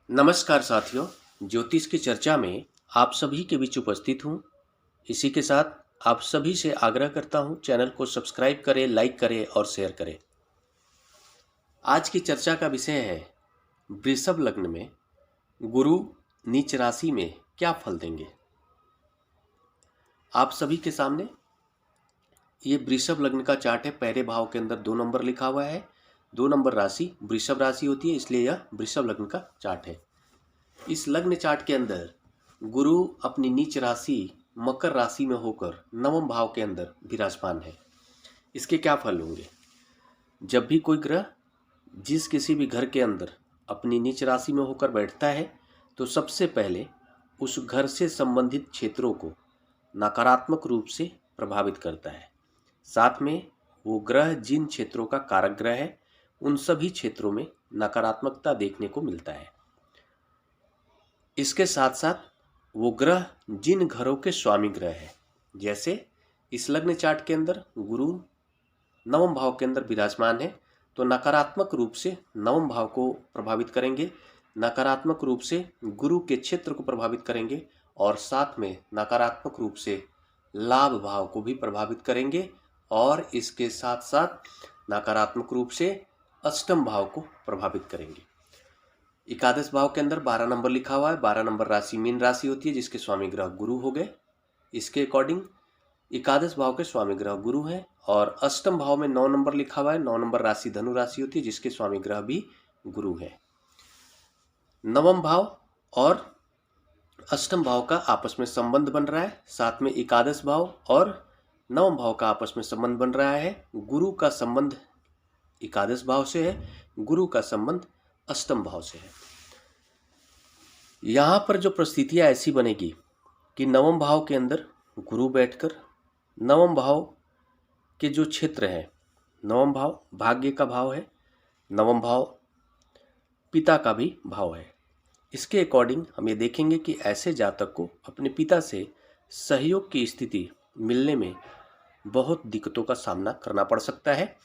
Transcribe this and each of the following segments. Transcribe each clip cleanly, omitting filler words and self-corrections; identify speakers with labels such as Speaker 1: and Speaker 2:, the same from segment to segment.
Speaker 1: नमस्कार साथियों, ज्योतिष की चर्चा में आप सभी के बीच उपस्थित हूँ। इसी के साथ आप सभी से आग्रह करता हूँ, चैनल को सब्सक्राइब करें, लाइक करें और शेयर करें। आज की चर्चा का विषय है वृषभ लग्न में गुरु नीच राशि में क्या फल देंगे। आप सभी के सामने ये वृषभ लग्न का चार्ट है। पहले भाव के अंदर 2 नंबर लिखा हुआ है। 2 नंबर राशि वृषभ राशि होती है, इसलिए यह वृषभ लग्न का चार्ट है। इस लग्न चार्ट के अंदर गुरु अपनी नीच राशि मकर राशि में होकर नवम भाव के अंदर विराजमान है। इसके क्या फल होंगे? जब भी कोई ग्रह जिस किसी भी घर के अंदर अपनी नीच राशि में होकर बैठता है तो सबसे पहले उस घर से संबंधित क्षेत्रों को नकारात्मक रूप से प्रभावित करता है। साथ में वो ग्रह जिन क्षेत्रों का कारक ग्रह है उन सभी क्षेत्रों में नकारात्मकता देखने को मिलता है। इसके साथ साथ वो ग्रह जिन घरों के स्वामी ग्रह है, जैसे इस लग्न चार्ट के अंदर गुरु नवम भाव के अंदर विराजमान है तो नकारात्मक रूप से नवम भाव को प्रभावित करेंगे, नकारात्मक रूप से गुरु के क्षेत्र को प्रभावित करेंगे और साथ में नकारात्मक रूप से लाभ भाव को भी प्रभावित करेंगे और इसके साथ साथ नकारात्मक रूप से अष्टम भाव को प्रभावित करेंगे। एकादश भाव के अंदर 12 नंबर लिखा हुआ है। 12 नंबर राशि मीन राशि होती है जिसके स्वामी ग्रह गुरु हो गए। इसके अकॉर्डिंग एकादश भाव के स्वामी ग्रह गुरु है और अष्टम भाव में 9 नंबर लिखा हुआ है। 9 नंबर राशि धनु राशि होती है जिसके स्वामी ग्रह भी गुरु है। नवम भाव और अष्टम भाव का आपस में संबंध बन रहा है, साथ में एकादश भाव और नवम भाव का आपस में संबंध बन रहा है। गुरु का संबंध एकादश भाव से है, गुरु का संबंध अष्टम भाव से है। यहाँ पर जो परिस्थितियाँ ऐसी बनेगी कि नवम भाव के अंदर गुरु बैठकर नवम भाव के जो क्षेत्र है, नवम भाव भाग्य का भाव है, नवम भाव पिता का भी भाव है। इसके अकॉर्डिंग हम ये देखेंगे कि ऐसे जातक को अपने पिता से सहयोग की स्थिति मिलने में बहुत दिक्कतों का सामना करना पड़ सकता है।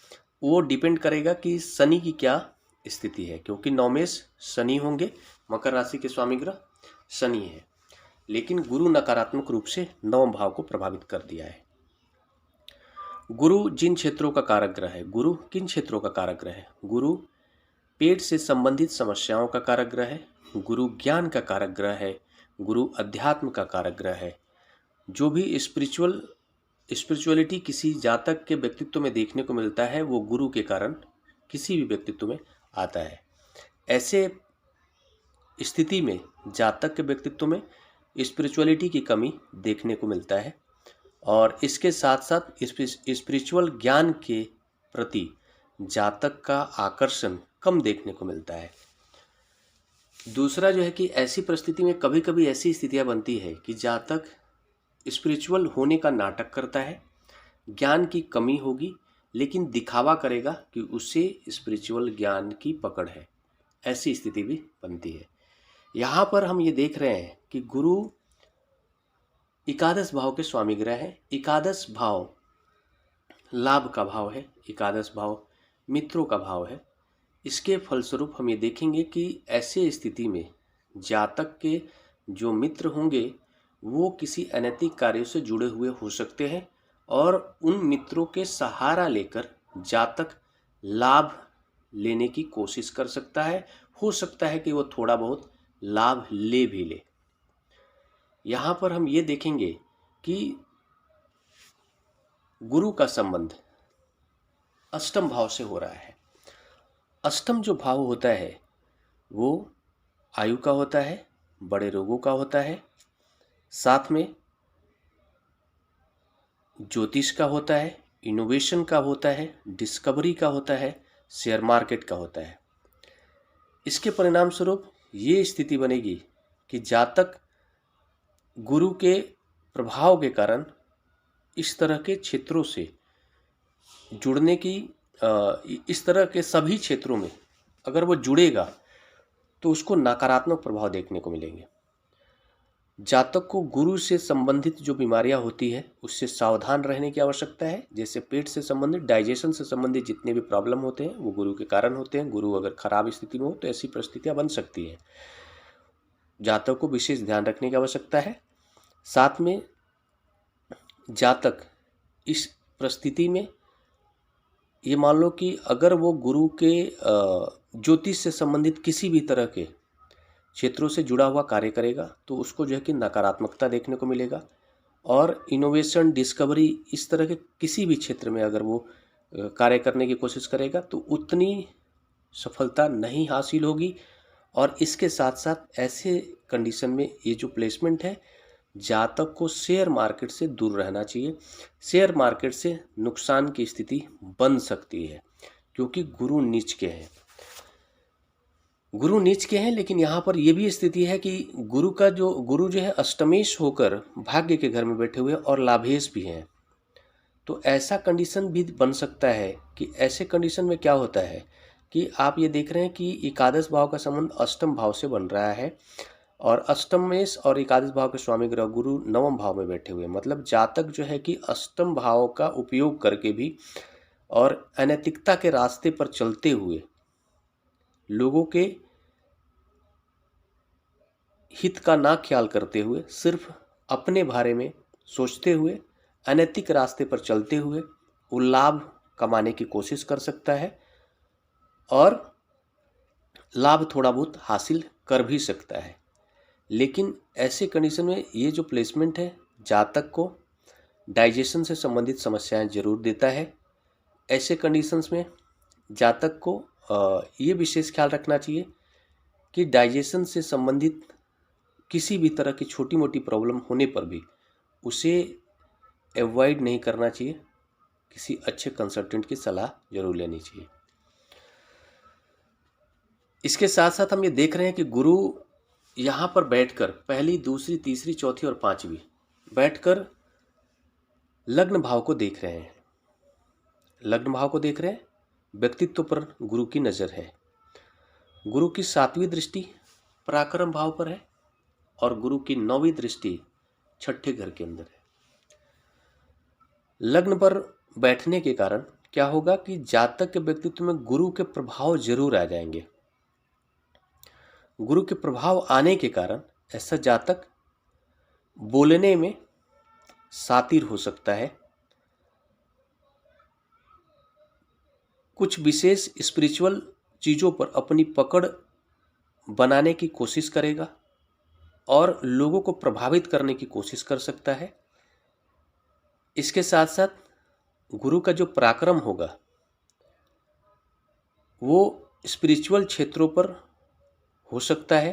Speaker 1: वो डिपेंड करेगा कि शनि की क्या स्थिति है, क्योंकि नवमेश शनि होंगे, मकर राशि के स्वामी ग्रह शनि है, लेकिन गुरु नकारात्मक रूप से नवम भाव को प्रभावित कर दिया है। गुरु जिन क्षेत्रों का कारक ग्रह है, गुरु किन क्षेत्रों का कारक ग्रह है? गुरु पेट से संबंधित समस्याओं का कारक ग्रह है, गुरु ज्ञान का कारक ग्रह है, गुरु अध्यात्म का कारक ग्रह है। जो भी स्पिरिचुअलिटी किसी जातक के व्यक्तित्व में देखने को मिलता है वो गुरु के कारण किसी भी व्यक्तित्व में आता है। ऐसे स्थिति में जातक के व्यक्तित्व में स्पिरिचुअलिटी की कमी देखने को मिलता है और इसके साथ साथ स्पिरिचुअल ज्ञान के प्रति जातक का आकर्षण कम देखने को मिलता है। दूसरा जो है कि ऐसी परिस्थिति में कभी कभी ऐसी स्थितियां बनती है कि जातक स्पिरिचुअल होने का नाटक करता है, ज्ञान की कमी होगी लेकिन दिखावा करेगा कि उसे स्पिरिचुअल ज्ञान की पकड़ है। ऐसी स्थिति भी बनती है। यहाँ पर हम ये देख रहे हैं कि गुरु एकादश भाव के स्वामी ग्रह है। एकादश भाव लाभ का भाव है, एकादश भाव मित्रों का भाव है। इसके फलस्वरूप हम ये देखेंगे कि ऐसे स्थिति में जातक के जो मित्र होंगे वो किसी अनैतिक कार्यों से जुड़े हुए हो सकते हैं और उन मित्रों के सहारा लेकर जातक लाभ लेने की कोशिश कर सकता है। हो सकता है कि वो थोड़ा बहुत लाभ ले भी ले। यहाँ पर हम ये देखेंगे कि गुरु का संबंध अष्टम भाव से हो रहा है। अष्टम जो भाव होता है वो आयु का होता है, बड़े रोगों का होता है, साथ में ज्योतिष का होता है, इनोवेशन का होता है, डिस्कवरी का होता है, शेयर मार्केट का होता है। इसके परिणाम स्वरूप ये स्थिति बनेगी कि जातक गुरु के प्रभाव के कारण इस तरह के क्षेत्रों से जुड़ने की इस तरह के सभी क्षेत्रों में अगर वो जुड़ेगा तो उसको नकारात्मक प्रभाव देखने को मिलेंगे। जातक को गुरु से संबंधित जो बीमारियां होती है उससे सावधान रहने की आवश्यकता है। जैसे पेट से संबंधित, डाइजेशन से संबंधित जितने भी प्रॉब्लम होते हैं वो गुरु के कारण होते हैं। गुरु अगर खराब स्थिति में हो तो ऐसी परिस्थितियां बन सकती हैं। जातक को विशेष ध्यान रखने की आवश्यकता है। साथ में जातक इस परिस्थिति में ये मान लो कि अगर वो गुरु के ज्योतिष से संबंधित किसी भी तरह के क्षेत्रों से जुड़ा हुआ कार्य करेगा तो उसको जो है कि नकारात्मकता देखने को मिलेगा। और इनोवेशन, डिस्कवरी, इस तरह के किसी भी क्षेत्र में अगर वो कार्य करने की कोशिश करेगा तो उतनी सफलता नहीं हासिल होगी। और इसके साथ साथ ऐसे कंडीशन में ये जो प्लेसमेंट है, जातक को शेयर मार्केट से दूर रहना चाहिए। शेयर मार्केट से नुकसान की स्थिति बन सकती है क्योंकि गुरु नीच के हैं। गुरु नीच के हैं, लेकिन यहाँ पर यह भी स्थिति है कि गुरु जो है अष्टमेश होकर भाग्य के घर में बैठे हुए और लाभेश भी हैं। तो ऐसा कंडीशन भी बन सकता है कि ऐसे कंडीशन में क्या होता है कि आप ये देख रहे हैं कि एकादश भाव का संबंध अष्टम भाव से बन रहा है और अष्टमेश और एकादश भाव के स्वामी ग्रह गुरु नवम भाव में बैठे हुए। मतलब जातक जो है कि अष्टम भाव का उपयोग करके भी और अनैतिकता के रास्ते पर चलते हुए लोगों के हित का ना ख्याल करते हुए सिर्फ अपने बारे में सोचते हुए अनैतिक रास्ते पर चलते हुए वो लाभ कमाने की कोशिश कर सकता है और लाभ थोड़ा बहुत हासिल कर भी सकता है। लेकिन ऐसे कंडीशन में ये जो प्लेसमेंट है जातक को डाइजेशन से संबंधित समस्याएं जरूर देता है। ऐसे कंडीशंस में जातक को ये विशेष ख्याल रखना चाहिए कि डाइजेशन से संबंधित किसी भी तरह की छोटी मोटी प्रॉब्लम होने पर भी उसे अवॉइड नहीं करना चाहिए। किसी अच्छे कंसल्टेंट की सलाह जरूर लेनी चाहिए। इसके साथ साथ हम ये देख रहे हैं कि गुरु यहाँ पर बैठकर पहली, दूसरी, तीसरी, चौथी और पांचवी बैठकर लग्न भाव को देख रहे हैं। लग्न भाव को देख रहे हैं, व्यक्तित्व पर गुरु की नज़र है। गुरु की 7वीं दृष्टि पराक्रम भाव पर है और गुरु की 9वीं दृष्टि 6ठे घर के अंदर है। लग्न पर बैठने के कारण क्या होगा कि जातक के व्यक्तित्व में गुरु के प्रभाव जरूर आ जाएंगे। गुरु के प्रभाव आने के कारण ऐसा जातक बोलने में शातिर हो सकता है, कुछ विशेष स्पिरिचुअल चीज़ों पर अपनी पकड़ बनाने की कोशिश करेगा और लोगों को प्रभावित करने की कोशिश कर सकता है। इसके साथ साथ गुरु का जो पराक्रम होगा वो स्पिरिचुअल क्षेत्रों पर हो सकता है।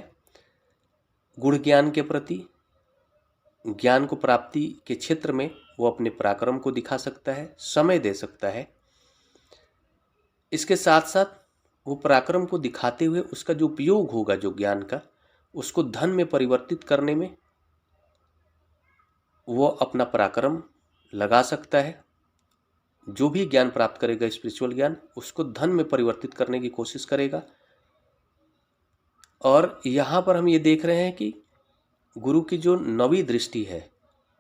Speaker 1: गुण ज्ञान के प्रति, ज्ञान को प्राप्ति के क्षेत्र में वो अपने पराक्रम को दिखा सकता है, समय दे सकता है। इसके साथ साथ वो पराक्रम को दिखाते हुए उसका जो उपयोग होगा जो ज्ञान का, उसको धन में परिवर्तित करने में वो अपना पराक्रम लगा सकता है। जो भी ज्ञान प्राप्त करेगा स्पिरिचुअल ज्ञान, उसको धन में परिवर्तित करने की कोशिश करेगा। और यहाँ पर हम ये देख रहे हैं कि गुरु की जो 9वीं दृष्टि है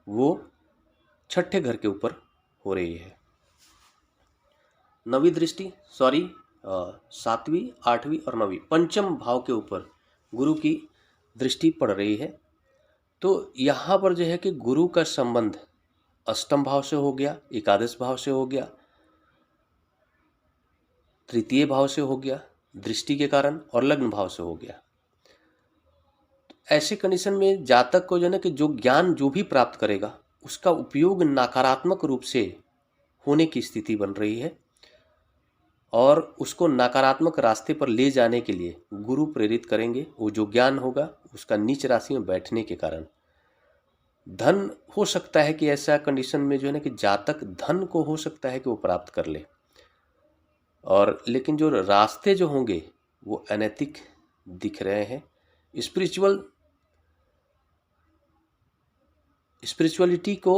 Speaker 1: वो 6ठे घर के ऊपर हो रही है। 9वीं दृष्टि 7वीं, 8वीं और 9वीं पंचम भाव के ऊपर गुरु की दृष्टि पड़ रही है। तो यहाँ पर जो है कि गुरु का संबंध अष्टम भाव से हो गया, एकादश भाव से हो गया, तृतीय भाव से हो गया दृष्टि के कारण और लग्न भाव से हो गया। ऐसे कंडीशन में जातक को जो है ना कि जो ज्ञान जो भी प्राप्त करेगा उसका उपयोग नकारात्मक रूप से होने की स्थिति बन रही है और उसको नकारात्मक रास्ते पर ले जाने के लिए गुरु प्रेरित करेंगे। वो जो ज्ञान होगा उसका नीच राशि में बैठने के कारण धन हो सकता है कि ऐसा कंडीशन में जो है ना कि जातक धन को हो सकता है कि वो प्राप्त कर ले, और लेकिन जो रास्ते जो होंगे वो अनैतिक दिख रहे हैं। स्पिरिचुअलिटी को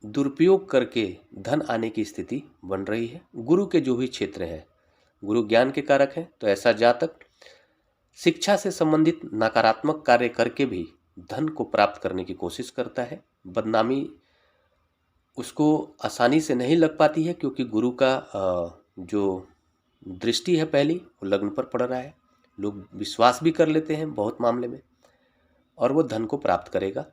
Speaker 1: दुरुपयोग करके धन आने की स्थिति बन रही है। गुरु के जो भी क्षेत्र है, गुरु ज्ञान के कारक है, तो ऐसा जातक शिक्षा से संबंधित नकारात्मक कार्य करके भी धन को प्राप्त करने की कोशिश करता है। बदनामी उसको आसानी से नहीं लग पाती है क्योंकि गुरु का जो दृष्टि है पहली वो लग्न पर पड़ रहा है। लोग विश्वास भी कर लेते हैं बहुत मामले में, और वो धन को प्राप्त करेगा।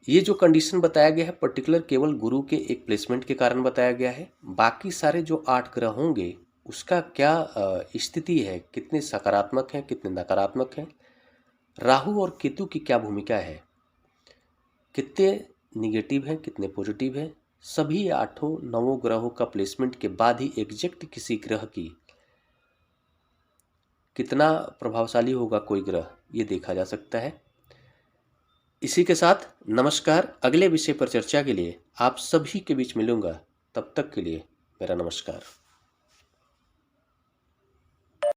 Speaker 1: ये जो कंडीशन बताया गया है पर्टिकुलर केवल गुरु के एक प्लेसमेंट के कारण बताया गया है। बाकी सारे जो 8 ग्रह होंगे उसका क्या स्थिति है, कितने सकारात्मक हैं कितने नकारात्मक हैं, राहु और केतु की क्या भूमिका है, कितने निगेटिव हैं कितने पॉजिटिव हैं, सभी 8 ग्रहों का प्लेसमेंट के बाद ही एग्जैक्ट किसी ग्रह की कितना प्रभावशाली होगा कोई ग्रह ये देखा जा सकता है। इसी के साथ नमस्कार। अगले विषय पर चर्चा के लिए आप सभी के बीच मिलूंगा। तब तक के लिए मेरा नमस्कार।